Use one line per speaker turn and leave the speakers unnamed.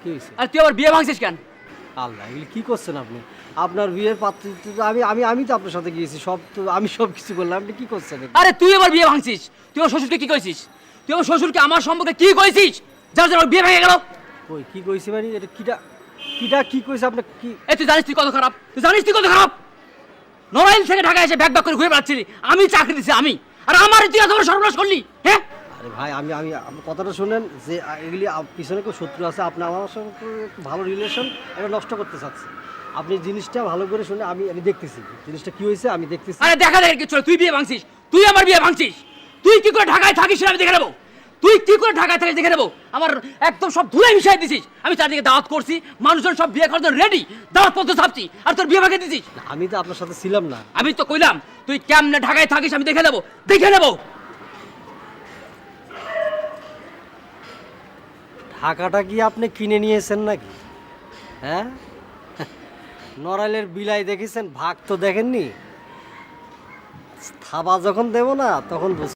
কি হয়েছে?
আর তুই আবার বিয়ে ভাঙছিস কেন?
আল্লাহ, এগুলি কি করছেন আপনি? আপনার বিয়ের পাত্রী তো আমি তো আপনার সাথে গিয়েছি, আমি সব কিছু করলাম, আপনি কি করছেন?
আরে তুই আবার বিয়ে ভাঙছিস? তুই আমার শ্বশুরকে কি কইছিস? তুই আমার শ্বশুরকে আমার সম্পর্কে কি কইছিস? যার জন্য আমার বিয়ে ভেঙে গেল।
কই কি কইছি মানে? এটা কি কইছে আপনি? কি
এই তুই জানিস তুই কত খারাপ? তুই জানিস তুই কত খারাপ? নড়াইল থেকে ঢাকা এসে ব্যাগ করে ঘুরে বেড়াচ্ছিলি, আমি চাকরি দিছি আমি, আর আমার তুই এত বড় সর্বনাশ করলি, হ্যাঁ?
আরে ভাই, আমি আপনি কথাটা শুনেন যে এগুলি পিছনে কেউ শত্রু আছে, আপনি আমার সঙ্গে একটু ভালো রিলেশন এটা নষ্ট করতে চাচ্ছেন। আপনি জিনিসটা ভালো করে শুনে আমি দেখতেছি জিনিসটা কি হয়েছে, আমি দেখতেছি।
আরে দেখা দেখে কিছু না, তুই বিয়ে ভাঙছিস, তুই আমার বিয়ে ভাঙছিস। তুই কি করে ঢাকায় থাকিস সেটা আমি দেখে নেবো। তুই কি করে ঢাকায় থাকিস দেখে নেবো। আমার একদম সব ধুলাই মিশাই দিছিস। আমি চারদিকে দাওয়াত করছি, মানুষজন সব বিয়ে করার জন্য রেডি, দাওয়াত পত্র ছাপছি, আর তোর বিয়ে ভাঙে দিছিস।
না, আমি তো আপনার সাথে ছিলাম না।
আমি তো কইলাম তুই কেমনে ঢাকায় থাকিস আমি দেখে নেবো, দেখে নেবো।
ঢাকাটা কি আপনি কিনে নিয়েছেন নাকি? হ্যাঁ, নড়াইলের বিলাই দেখেছেন, ভাগ তো দেখেননি। থাবা যখন দেব না তখন বুঝ